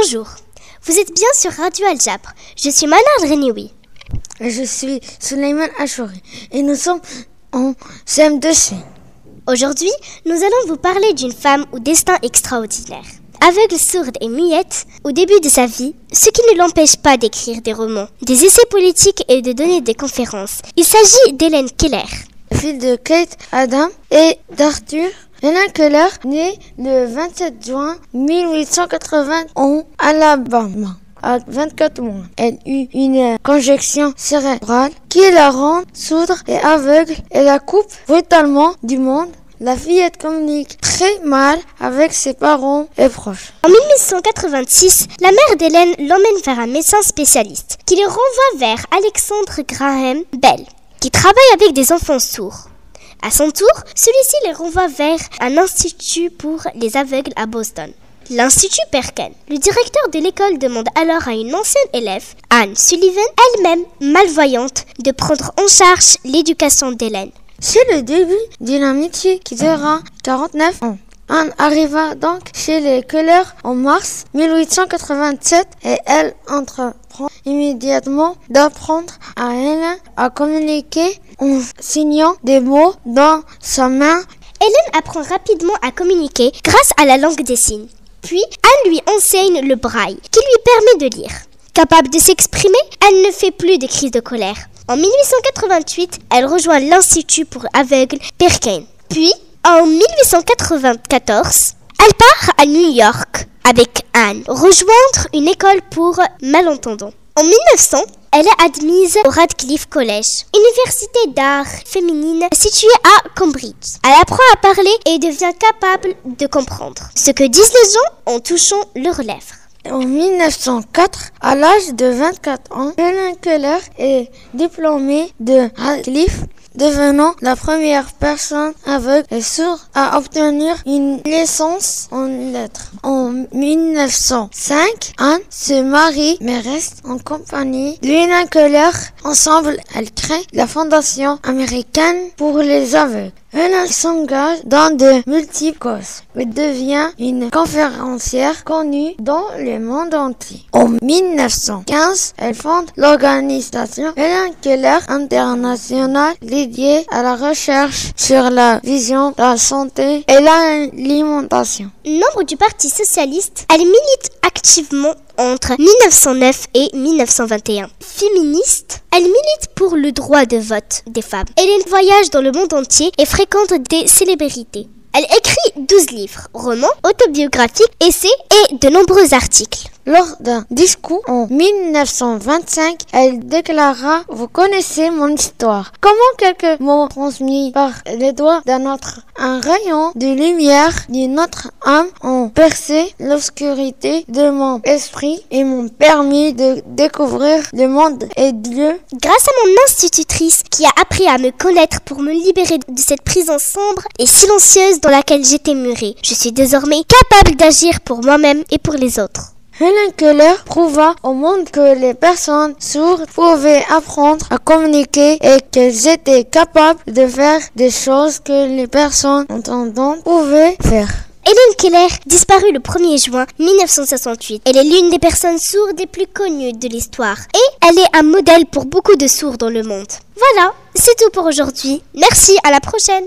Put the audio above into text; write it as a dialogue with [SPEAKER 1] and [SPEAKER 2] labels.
[SPEAKER 1] Bonjour, vous êtes bien sur Radio Al-Jabr. Je suis Manar Renioui.
[SPEAKER 2] Je suis Souleymane Achouri et nous sommes en CM2C.
[SPEAKER 1] Aujourd'hui, nous allons vous parler d'une femme au destin extraordinaire. Aveugle, sourde et muette, au début de sa vie, ce qui ne l'empêche pas d'écrire des romans, des essais politiques et de donner des conférences. Il s'agit d'Hélène Keller.
[SPEAKER 2] Fille de Kate Adam et d'Arthur, Hélène Keller née le 27 juin 1880 en Alabama. À 24 mois, elle eut une congestion cérébrale qui la rend sourde et aveugle et la coupe brutalement du monde. La fillette communique très mal avec ses parents et proches.
[SPEAKER 1] En 1886, la mère d'Hélène l'emmène vers un médecin spécialiste qui le renvoie vers Alexandre Graham Bell, qui travaille avec des enfants sourds. À son tour, celui-ci les renvoie vers un institut pour les aveugles à Boston. L'Institut Perkin. Le directeur de l'école demande alors à une ancienne élève, Anne Sullivan, elle-même malvoyante, de prendre en charge l'éducation d'Hélène.
[SPEAKER 2] C'est le début d'une amitié qui durera 49 ans. Anne arriva donc chez les Keller en mars 1887 et elle entreprend immédiatement d'apprendre à Hélène à communiquer en signant des mots dans sa main.
[SPEAKER 1] Hélène apprend rapidement à communiquer grâce à la langue des signes. Puis, Anne lui enseigne le braille, qui lui permet de lire. Capable de s'exprimer, Anne ne fait plus de crises de colère. En 1888, elle rejoint l'Institut pour aveugles Perkin. Puis, en 1894, elle part à New York avec Anne, rejoindre une école pour malentendants. En 1900, elle est admise au Radcliffe College, université d'art féminine située à Cambridge. Elle apprend à parler et devient capable de comprendre ce que disent les gens en touchant leurs lèvres.
[SPEAKER 2] En 1904, à l'âge de 24 ans, Hélène Keller est diplômée de Radcliffe, devenant la première personne aveugle et sourde à obtenir une licence en lettres. En 1905, Anne se marie mais reste en compagnie d'Hélène Keller. Ensemble, elles créent la Fondation américaine pour les aveugles. Hélène s'engage dans de multiples causes et devient une conférencière connue dans le monde entier. En 1915, elle fonde l'organisation Hélène Keller International dédiée à la recherche sur la vision, la santé et l'alimentation.
[SPEAKER 1] Membre du Parti socialiste, elle milite activement entre 1909 et 1921. Féministe, elle milite pour le droit de vote des femmes. Elle voyage dans le monde entier et fréquente des célébrités. Elle écrit 12 livres, romans, autobiographiques, essais et de nombreux articles.
[SPEAKER 2] Lors d'un discours en 1925, elle déclara « Vous connaissez mon histoire. Comment quelques mots transmis par les doigts d'un autre, un rayon de lumière d'une autre âme ont percé l'obscurité de mon esprit et m'ont permis de découvrir le monde et Dieu. »
[SPEAKER 1] Grâce à mon institutrice qui a appris à me connaître pour me libérer de cette prison sombre et silencieuse dans laquelle j'étais murée, je suis désormais capable d'agir pour moi-même et pour les autres.
[SPEAKER 2] Hélène Keller prouva au monde que les personnes sourdes pouvaient apprendre à communiquer et qu'elles étaient capables de faire des choses que les personnes entendantes pouvaient faire.
[SPEAKER 1] Hélène Keller disparut le 1er juin 1968. Elle est l'une des personnes sourdes les plus connues de l'histoire et elle est un modèle pour beaucoup de sourds dans le monde. Voilà, c'est tout pour aujourd'hui. Merci, à la prochaine.